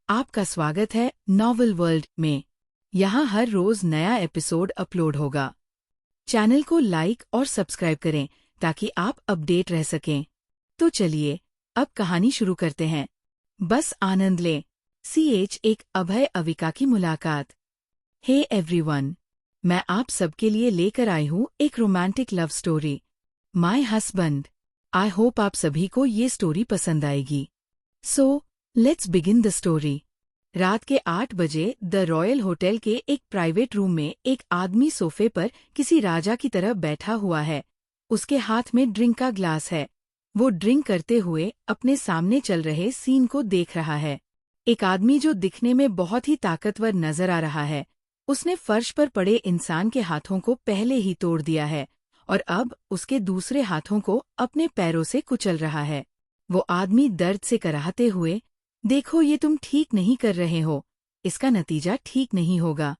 आपका स्वागत है नॉवल वर्ल्ड में। यहाँ हर रोज नया एपिसोड अपलोड होगा। चैनल को लाइक और सब्सक्राइब करें ताकि आप अपडेट रह सकें। तो चलिए अब कहानी शुरू करते हैं। बस आनंद लें। एक अभय अविका की मुलाकात। हे एवरीवन, मैं आप सबके लिए लेकर आई हूँ एक romantic love story, my husband. I hope आप सभी को ये स्टोरी पसंद आएगी। So let's begin the story. रात के 8 बजे द रॉयल होटल के एक प्राइवेट रूम में एक आदमी सोफे पर किसी राजा की तरह बैठा हुआ है। उसके हाथ में ड्रिंक का ग्लास है। वो ड्रिंक करते हुए अपने सामने चल रहे सीन को देख रहा है। एक आदमी जो दिखने में बहुत ही ताकतवर नजर आ रहा है, उसने फर्श पर पड़े इंसान के हाथों को पहले ही तोड़ दिया है और अब उसके दूसरे हाथों को अपने पैरों से कुचल रहा है। वो आदमी दर्द से कराहते हुए, देखो ये तुम ठीक नहीं कर रहे हो, इसका नतीजा ठीक नहीं होगा।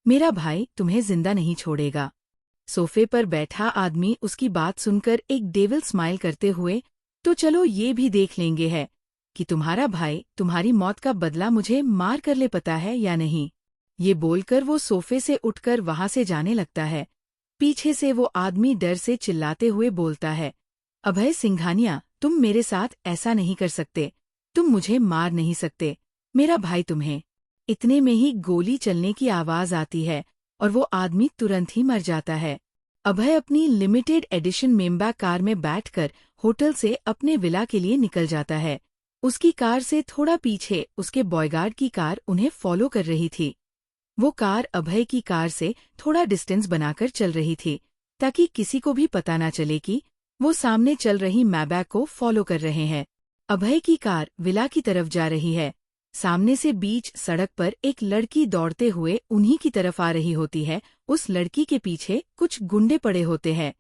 मेरा भाई तुम्हें जिंदा नहीं छोड़ेगा। सोफे पर बैठा आदमी उसकी बात सुनकर एक डेविल स्माइल करते हुए, तो चलो ये भी देख लेंगे है कि तुम्हारा भाई तुम्हारी मौत का बदला मुझे मार कर ले पता है या नहीं। ये बोलकर वो सोफे से उठकर वहां से जाने लगता है। पीछे से वो आदमी डर से चिल्लाते हुए बोलता है, अभय सिंघानिया, तुम मेरे साथ ऐसा नहीं कर सकते। तुम मुझे मार नहीं सकते। मेरा भाई तुम्हें। इतने में ही गोली चलने की आवाज आती है और वो आदमी तुरंत ही मर जाता है। अभय अपनी लिमिटेड एडिशन मेम्बैक कार में बैठकर होटल से अपने विला के लिए निकल जाता है। उसकी कार से थोड़ा पीछे उसके बॉयगार्ड की कार उन्हें फॉलो कर रही थी। वो कार अभय की कार से थोड़ा डिस्टेंस बनाकर चल रही थी ताकि किसी को भी पता न चले कि वो सामने चल रही मैबैक को फॉलो कर रहे हैं। अभय की कार विला की तरफ जा रही है। सामने से बीच सड़क पर एक लड़की दौड़ते हुए उन्हीं की तरफ आ रही होती है। उस लड़की के पीछे कुछ गुंडे पड़े होते हैं।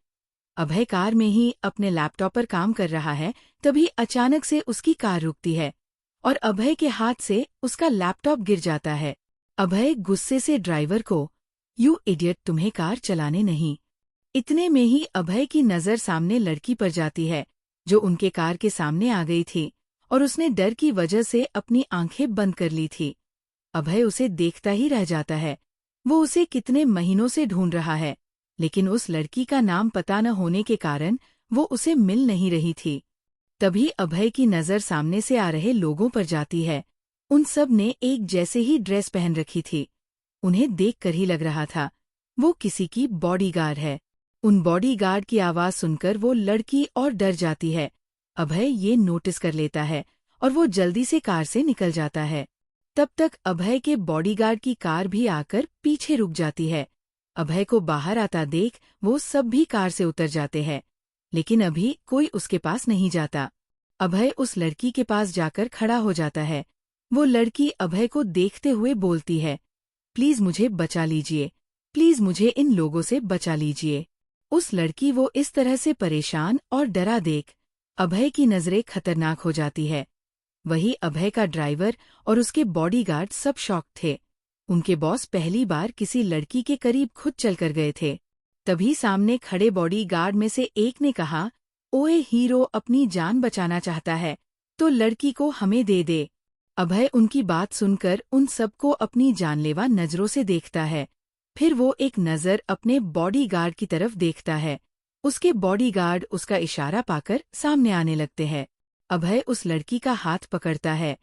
अभय कार में ही अपने लैपटॉप पर काम कर रहा है, तभी अचानक से उसकी कार रुकती है और अभय के हाथ से उसका लैपटॉप गिर जाता है। अभय गुस्से से ड्राइवर को, यू इडियट, तुम्हें कार चलाने नहीं। इतने में ही अभय की नज़र सामने लड़की पर जाती है जो उनके कार के सामने आ गई थी और उसने डर की वजह से अपनी आंखें बंद कर ली थी। अभय उसे देखता ही रह जाता है। वो उसे कितने महीनों से ढूंढ रहा है, लेकिन उस लड़की का नाम पता न होने के कारण वो उसे मिल नहीं रही थी। तभी अभय की नज़र सामने से आ रहे लोगों पर जाती है। उन सब ने एक जैसे ही ड्रेस पहन रखी थी। उन्हें देखकर ही लग रहा था वो किसी की बॉडीगार्ड है। उन बॉडीगार्ड की आवाज सुनकर वो लड़की और डर जाती है। अभय ये नोटिस कर लेता है और वो जल्दी से कार से निकल जाता है। तब तक अभय के बॉडीगार्ड की कार भी आकर पीछे रुक जाती है। अभय को बाहर आता देख वो सब भी कार से उतर जाते हैं, लेकिन अभी कोई उसके पास नहीं जाता। अभय उस लड़की के पास जाकर खड़ा हो जाता है। वो लड़की अभय को देखते हुए बोलती है, प्लीज मुझे बचा लीजिए, प्लीज मुझे इन लोगों से बचा लीजिए। उस लड़की वो इस तरह से परेशान और डरा देख अभय की नजरें खतरनाक हो जाती है। वही अभय का ड्राइवर और उसके बॉडीगार्ड सब शॉक थे। उनके बॉस पहली बार किसी लड़की के करीब खुद चलकर गए थे। तभी सामने खड़े बॉडीगार्ड में से एक ने कहा, ओए हीरो, अपनी जान बचाना चाहता है तो लड़की को हमें दे दे। अभय उनकी बात सुनकर उन सबको अपनी जानलेवा नजरों से देखता है। फिर वो एक नज़र अपने बॉडीगार्ड की तरफ देखता है। उसके बॉडीगार्ड उसका इशारा पाकर सामने आने लगते हैं। अभय उस लड़की का हाथ पकड़ता है।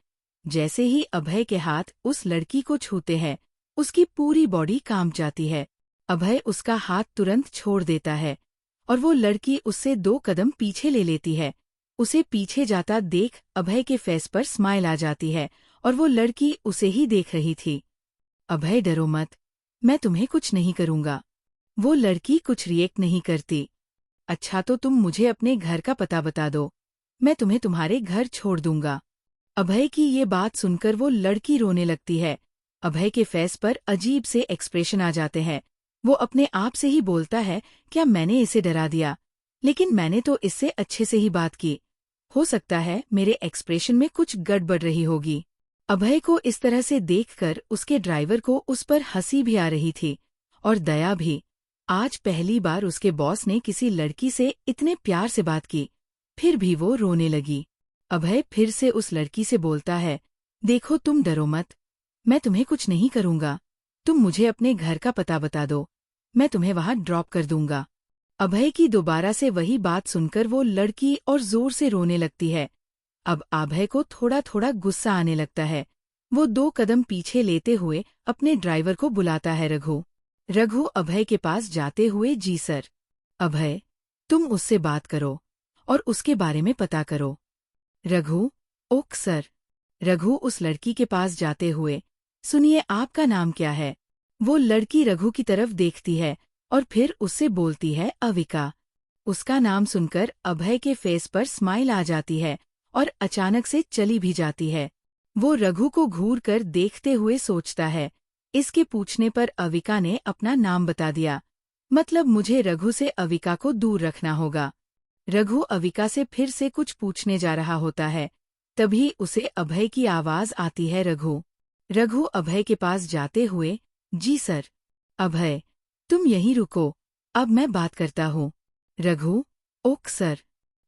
जैसे ही अभय के हाथ उस लड़की को छूते हैं, उसकी पूरी बॉडी कांप जाती है। अभय उसका हाथ तुरंत छोड़ देता है और वो लड़की उससे 2 कदम पीछे ले लेती है। उसे पीछे जाता देख अभय के फेस पर स्माइल आ जाती है और वो लड़की उसे ही देख रही थी। अभय, डरो मत, मैं तुम्हें कुछ नहीं करूंगा। वो लड़की कुछ रिएक्ट नहीं करती। अच्छा तो तुम मुझे अपने घर का पता बता दो, मैं तुम्हें तुम्हारे घर छोड़ दूंगा। अभय की ये बात सुनकर वो लड़की रोने लगती है। अभय के फेस पर अजीब से एक्सप्रेशन आ जाते हैं। वो अपने आप से ही बोलता है, क्या मैंने इसे डरा दिया? लेकिन मैंने तो इससे अच्छे से ही बात की। हो सकता है मेरे एक्सप्रेशन में कुछ गड़बड़ रही होगी। अभय को इस तरह से देखकर उसके ड्राइवर को उस पर हंसी भी आ रही थी और दया भी। आज पहली बार उसके बॉस ने किसी लड़की से इतने प्यार से बात की। फिर भी वो रोने लगी। अभय फिर से उस लड़की से बोलता है, देखो तुम डरो मत, मैं तुम्हें कुछ नहीं करूंगा। तुम मुझे अपने घर का पता बता दो, मैं तुम्हें वहां ड्रॉप कर दूंगा। अभय की दोबारा से वही बात सुनकर वो लड़की और जोर से रोने लगती है। अब अभय को थोड़ा थोड़ा गुस्सा आने लगता है। वो 2 कदम पीछे लेते हुए अपने ड्राइवर को बुलाता है। रघु रघु अभय के पास जाते हुए, जी सर। अभय, तुम उससे बात करो और उसके बारे में पता करो। Raghu, okay sir. रघु उस लड़की के पास जाते हुए, सुनिए आपका नाम क्या है? वो लड़की रघु की तरफ देखती है और फिर उससे बोलती है, अविका। उसका नाम सुनकर अभय के फेस पर स्माइल आ जाती है और अचानक से चली भी जाती है। वो रघु को घूर कर देखते हुए सोचता है, इसके पूछने पर अविका ने अपना नाम बता दिया, मतलब मुझे रघु से अविका को दूर रखना होगा। रघु अविका से फिर से कुछ पूछने जा रहा होता है, तभी उसे अभय की आवाज आती है। रघु रघु अभय के पास जाते हुए, जी सर। अभय, तुम यहीं रुको, अब मैं बात करता हूँ। Raghu, okay sir.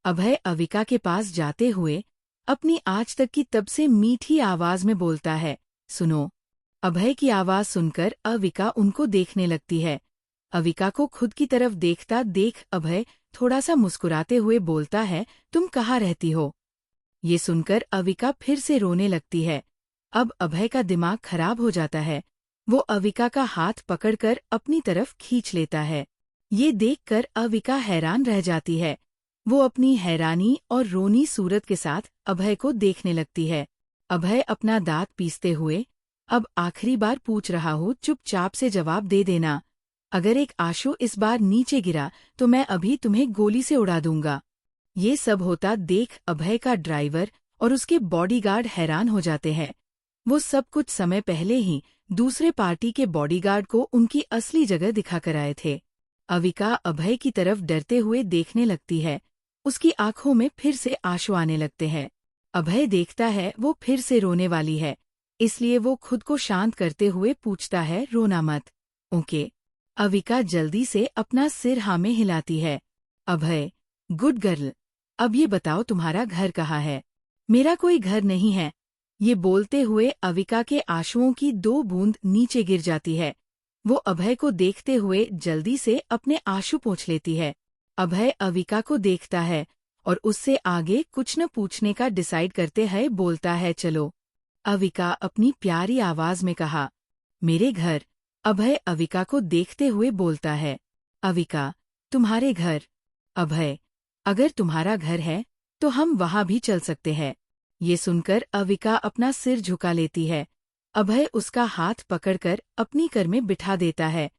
अभय अविका के पास जाते हुए अपनी आज तक की तब से मीठी आवाज में बोलता है, सुनो। अभय की आवाज सुनकर अविका उनको देखने लगती है। अविका को खुद की तरफ देखता देख अभय थोड़ा सा मुस्कुराते हुए बोलता है, तुम कहाँ रहती हो? ये सुनकर अविका फिर से रोने लगती है। अब अभय का दिमाग खराब हो जाता है। वो अविका का हाथ पकड़कर अपनी तरफ खींच लेता है। ये देखकर अविका हैरान रह जाती है। वो अपनी हैरानी और रोनी सूरत के साथ अभय को देखने लगती है। अभय अपना दांत पीसते हुए, अब आखिरी बार पूछ रहा हूँ, चुपचाप से जवाब दे देना। अगर एक आंसू इस बार नीचे गिरा तो मैं अभी तुम्हें गोली से उड़ा दूंगा। ये सब होता देख अभय का ड्राइवर और उसके बॉडीगार्ड हैरान हो जाते हैं। वो सब कुछ समय पहले ही दूसरे पार्टी के बॉडीगार्ड को उनकी असली जगह दिखा कर आए थे। अविका अभय की तरफ डरते हुए देखने लगती है। उसकी आंखों में फिर से आंसू आने लगते हैं। अभय देखता है वो फिर से रोने वाली है, इसलिए वो खुद को शांत करते हुए पूछता है, रोना मत, ओके? अविका जल्दी से अपना सिर हाँ में हिलाती है। अभय, गुड गर्ल। अब ये बताओ तुम्हारा घर कहाँ है? मेरा कोई घर नहीं है। ये बोलते हुए अविका के आंसुओं की 2 बूंद नीचे गिर जाती है। वो अभय को देखते हुए जल्दी से अपने आंसू पोंछ लेती है। अभय अविका को देखता है और उससे आगे कुछ न पूछने का डिसाइड करते हुए बोलता है, चलो। अविका अपनी प्यारी आवाज में कहा, मेरे घर। अभय अविका को देखते हुए बोलता है, अविका, तुम्हारे घर? अभय, अगर तुम्हारा घर है तो हम वहां भी चल सकते हैं। ये सुनकर अविका अपना सिर झुका लेती है। अभय उसका हाथ पकड़कर अपनी कार में बिठा देता है,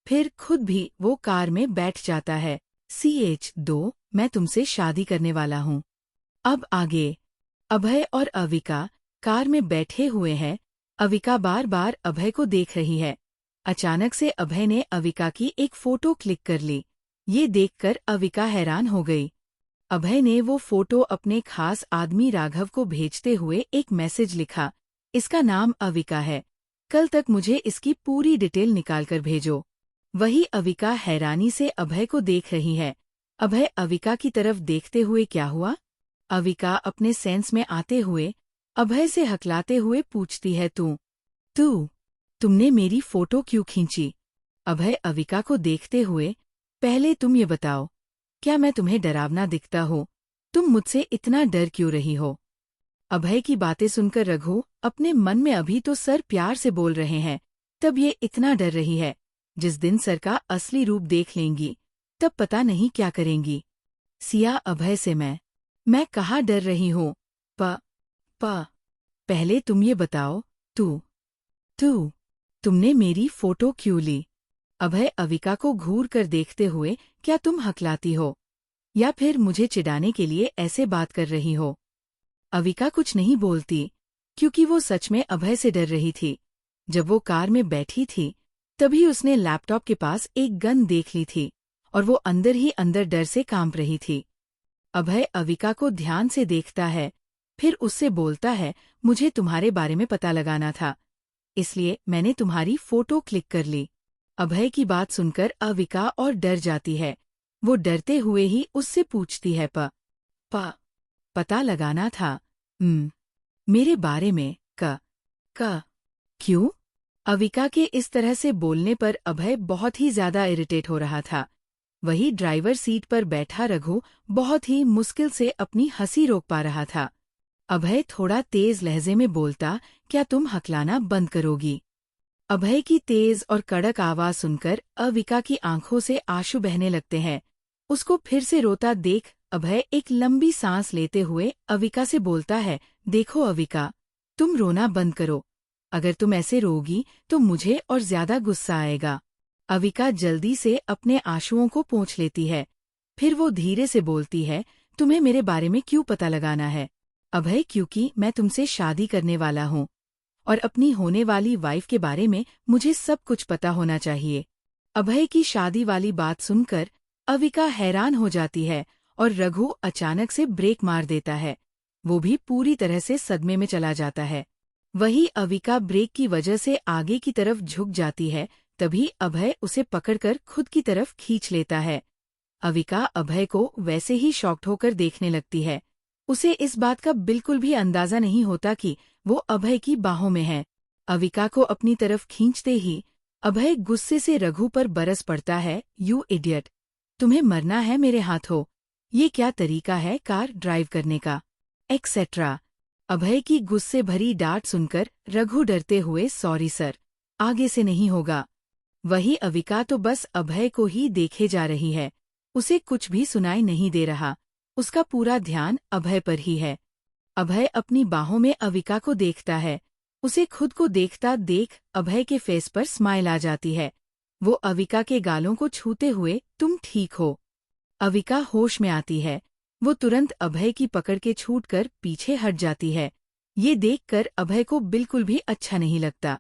फिर खुद भी वो कार में बैठ जाता है। CH2, मैं तुमसे शादी करने वाला हूँ। अब आगे। अभय और अविका कार में बैठे हुए हैं। अविका बार बार अभय को देख रही है। अचानक से अभय ने अविका की एक फोटो क्लिक कर ली। ये देखकर अविका हैरान हो गई। अभय ने वो फोटो अपने खास आदमी राघव को भेजते हुए एक मैसेज लिखा, इसका नाम अविका है, कल तक मुझे इसकी पूरी डिटेल निकालकर भेजो। वही अविका हैरानी से अभय को देख रही है। अभय अविका की तरफ देखते हुए, क्या हुआ? अविका अपने सेंस में आते हुए अभय से हकलाते हुए पूछती है, तुमने मेरी फोटो क्यों खींची? अभय अविका को देखते हुए, पहले तुम ये बताओ, क्या मैं तुम्हें डरावना दिखता हूँ? तुम मुझसे इतना डर क्यों रही हो? अभय की बातें सुनकर रघु अपने मन में अभी तो सर प्यार से बोल रहे हैं, तब ये इतना डर रही है। जिस दिन सर का असली रूप देख लेंगी तब पता नहीं क्या करेंगी। सिया अभय से मैं कहाँ डर रही हूँ? पहले तुम ये बताओ, तुमने मेरी फोटो क्यों ली? अभय अविका को घूर कर देखते हुए, क्या तुम हकलाती हो या फिर मुझे चिढ़ाने के लिए ऐसे बात कर रही हो? अविका कुछ नहीं बोलती, क्योंकि वो सच में अभय से डर रही थी। जब वो कार में बैठी थी तभी उसने लैपटॉप के पास एक गन देख ली थी और वो अंदर ही अंदर डर से कांप रही थी। अभय अविका को ध्यान से देखता है, फिर उससे बोलता है, मुझे तुम्हारे बारे में पता लगाना था, इसलिए मैंने तुम्हारी फोटो क्लिक कर ली। अभय की बात सुनकर अविका और डर जाती है। वो डरते हुए ही उससे पूछती है, पता लगाना था? मेरे बारे में क क्यों? अविका के इस तरह से बोलने पर अभय बहुत ही ज्यादा इरिटेट हो रहा था। वही ड्राइवर सीट पर बैठा रघु बहुत ही मुश्किल से अपनी हंसी रोक पा रहा था। अभय थोड़ा तेज लहजे में बोलता, क्या तुम हकलाना बंद करोगी? अभय की तेज और कड़क आवाज सुनकर अविका की आंखों से आंसू बहने लगते हैं। उसको फिर से रोता देख अभय एक लंबी सांस लेते हुए अविका से बोलता है, देखो अविका, तुम रोना बंद करो। अगर तुम ऐसे रोगी तो मुझे और ज्यादा गुस्सा आएगा। अविका जल्दी से अपने आंसुओं को पोंछ लेती है। फिर वो धीरे से बोलती है, तुम्हें मेरे बारे में क्यों पता लगाना है? अभय, क्योंकि मैं तुमसे शादी करने वाला हूँ और अपनी होने वाली वाइफ के बारे में मुझे सब कुछ पता होना चाहिए। अभय की शादी वाली बात सुनकर अविका हैरान हो जाती है और रघु अचानक से ब्रेक मार देता है। वो भी पूरी तरह से सदमे में चला जाता है। वही अविका ब्रेक की वजह से आगे की तरफ झुक जाती है, तभी अभय उसे पकड़कर खुद की तरफ खींच लेता है। अविका अभय को वैसे ही शॉक्ड होकर देखने लगती है। उसे इस बात का बिल्कुल भी अंदाजा नहीं होता कि वो अभय की बाहों में है। अविका को अपनी तरफ खींचते ही अभय गुस्से से रघु पर बरस पड़ता है, यू इडियट! तुम्हें मरना है मेरे हाथों। ये क्या तरीका है कार ड्राइव करने का? एक्सेट्रा। अभय की गुस्से भरी डांट सुनकर रघु डरते हुए, सॉरी सर, आगे से नहीं होगा। वही अविका तो बस अभय को ही देखे जा रही है। उसे कुछ भी सुनाई नहीं दे रहा। उसका पूरा ध्यान अभय पर ही है। अभय अपनी बाहों में अविका को देखता है। उसे खुद को देखता देख अभय के फेस पर स्माइल आ जाती है। वो अविका के गालों को छूते हुए, तुम ठीक हो? अविका होश में आती है। वो तुरंत अभय की पकड़ के छूटकर पीछे हट जाती है। ये देखकर अभय को बिल्कुल भी अच्छा नहीं लगता।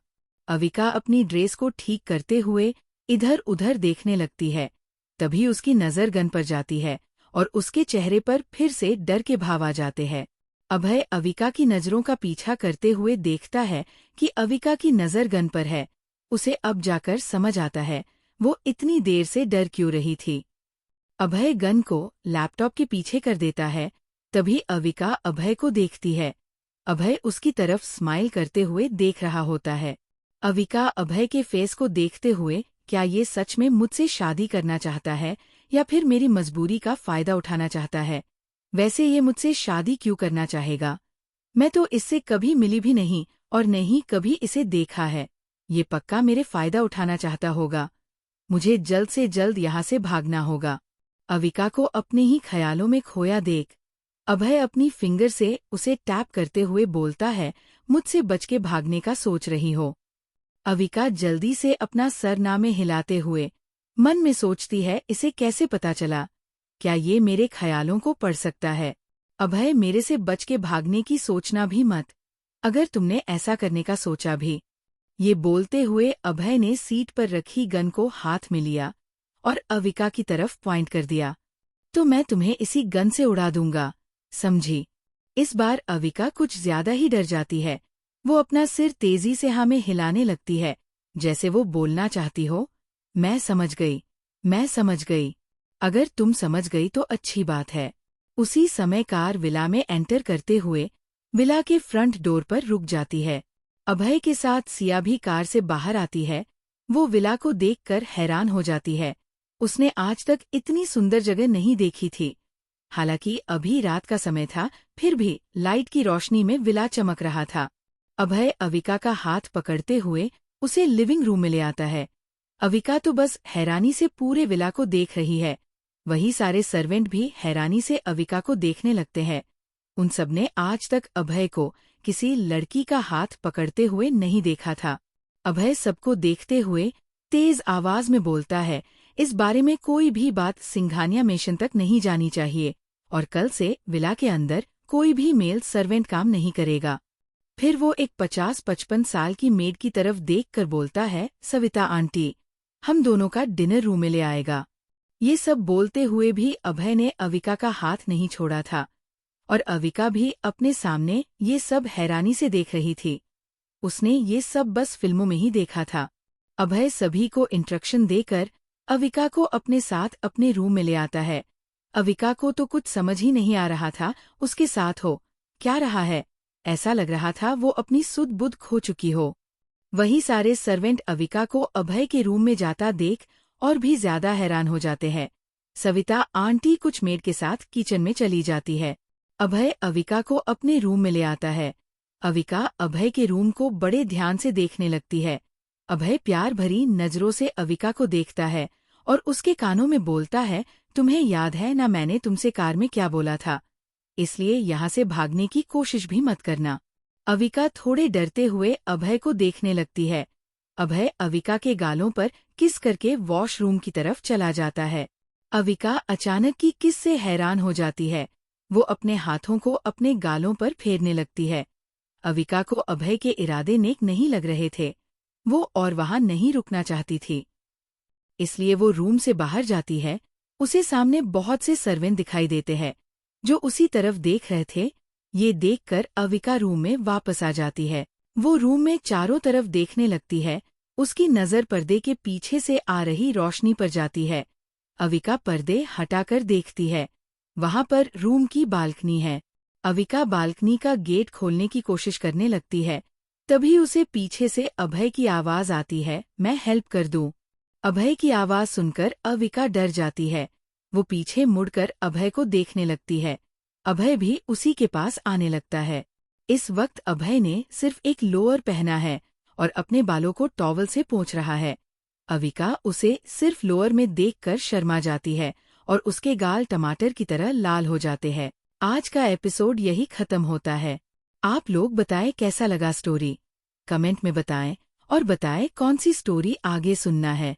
अविका अपनी ड्रेस को ठीक करते हुए इधर उधर देखने लगती है। तभी उसकी नजर गन पर जाती है और उसके चेहरे पर फिर से डर के भाव आ जाते हैं। अभय अविका की नजरों का पीछा करते हुए देखता है कि अविका की नजर गन पर है। उसे अब जाकर समझ आता है वो इतनी देर से डर क्यों रही थी। अभय गन को लैपटॉप के पीछे कर देता है। तभी अविका अभय को देखती है। अभय उसकी तरफ स्माइल करते हुए देख रहा होता है। अविका अभय के फेस को देखते हुए, क्या ये सच में मुझसे शादी करना चाहता है या फिर मेरी मजबूरी का फायदा उठाना चाहता है? वैसे ये मुझसे शादी क्यों करना चाहेगा? मैं तो इससे कभी मिली भी नहीं और नहीं कभी इसे देखा है। ये पक्का मेरे फायदा उठाना चाहता होगा। मुझे जल्द से जल्द यहाँ से भागना होगा। अविका को अपने ही ख्यालों में खोया देख अभय अपनी फिंगर से उसे टैप करते हुए बोलता है, मुझसे बच के भागने का सोच रही हो? अविका जल्दी से अपना सर नामे हिलाते हुए मन में सोचती है, इसे कैसे पता चला? क्या ये मेरे ख्यालों को पढ़ सकता है? अभय, मेरे से बच के भागने की सोचना भी मत, अगर तुमने ऐसा करने का सोचा भी। ये बोलते हुए अभय ने सीट पर रखी गन को हाथ में लिया और अविका की तरफ पॉइंट कर दिया। तो मैं तुम्हें इसी गन से उड़ा दूंगा, समझी? इस बार अविका कुछ ज्यादा ही डर जाती है। वो अपना सिर तेजी से हाँ में हिलाने लगती है, जैसे वो बोलना चाहती हो, मैं समझ गई, मैं समझ गई। अगर तुम समझ गई तो अच्छी बात है। उसी समय कार विला में एंटर करते हुए विला के फ्रंट डोर पर रुक जाती है। अभय के साथ सिया भी कार से बाहर आती है। वो विला को देखकर हैरान हो जाती है। उसने आज तक इतनी सुंदर जगह नहीं देखी थी। हालांकि अभी रात का समय था, फिर भी लाइट की रोशनी में विला चमक रहा था। अभय अविका का हाथ पकड़ते हुए उसे लिविंग रूम में ले आता है। अविका तो बस हैरानी से पूरे विला को देख रही है। वही सारे सर्वेंट भी हैरानी से अविका को देखने लगते हैं। उन सबने आज तक अभय को किसी लड़की का हाथ पकड़ते हुए नहीं देखा था। अभय सबको देखते हुए तेज आवाज में बोलता है, इस बारे में कोई भी बात सिंघानिया मिशन तक नहीं जानी चाहिए और कल से विला के अंदर कोई भी मेल सर्वेंट काम नहीं करेगा। फिर वो एक 50-55 साल की मेड की तरफ देखकर बोलता है, सविता आंटी, हम दोनों का डिनर रूम में ले आएगा। ये सब बोलते हुए भी अभय ने अविका का हाथ नहीं छोड़ा था और अविका भी अपने सामने ये सब हैरानी से देख रही थी। उसने ये सब बस फिल्मों में ही देखा था। अभय सभी को इंस्ट्रक्शन देकर अविका को अपने साथ अपने रूम में ले आता है। अविका को तो कुछ समझ ही नहीं आ रहा था उसके साथ हो क्या रहा है। ऐसा लग रहा था वो अपनी सुध बुध खो चुकी हो। वही सारे सर्वेंट अविका को अभय के रूम में जाता देख और भी ज्यादा हैरान हो जाते हैं। सविता आंटी कुछ मेड के साथ किचन में चली जाती है। अभय अविका को अपने रूम में ले आता है। अविका अभय के रूम को बड़े ध्यान से देखने लगती है। अभय प्यार भरी नजरों से अविका को देखता है और उसके कानों में बोलता है, तुम्हें याद है ना मैंने तुमसे कार में क्या बोला था, इसलिए यहाँ से भागने की कोशिश भी मत करना। अविका थोड़े डरते हुए अभय को देखने लगती है। अभय अविका के गालों पर किस करके वॉशरूम की तरफ चला जाता है। अविका अचानक की किस से हैरान हो जाती है। वो अपने हाथों को अपने गालों पर फेरने लगती है। अविका को अभय के इरादे नेक नहीं लग रहे थे। वो और वहां नहीं रुकना चाहती थी, इसलिए वो रूम से बाहर जाती है। उसे सामने बहुत से सर्वेंट दिखाई देते हैं जो उसी तरफ देख रहे थे। ये देखकर अविका रूम में वापस आ जाती है। वो रूम में चारों तरफ देखने लगती है। उसकी नजर पर्दे के पीछे से आ रही रोशनी पर जाती है। अविका पर्दे हटाकर देखती है। वहां पर रूम की बालकनी है। अविका बालकनी का गेट खोलने की कोशिश करने लगती है। तभी उसे पीछे से अभय की आवाज आती है, मैं हेल्प कर दूं। अभय की आवाज सुनकर अविका डर जाती है। वो पीछे मुड़कर अभय को देखने लगती है। अभय भी उसी के पास आने लगता है। इस वक्त अभय ने सिर्फ एक लोअर पहना है और अपने बालों को टॉवल से पोंछ रहा है। अविका उसे सिर्फ लोअर में देखकर शर्मा जाती है और उसके गाल टमाटर की तरह लाल हो जाते हैं। आज का एपिसोड यही खत्म होता है। आप लोग बताएं कैसा लगा स्टोरी, कमेंट में बताएं और बताएं कौन सी स्टोरी आगे सुनना है।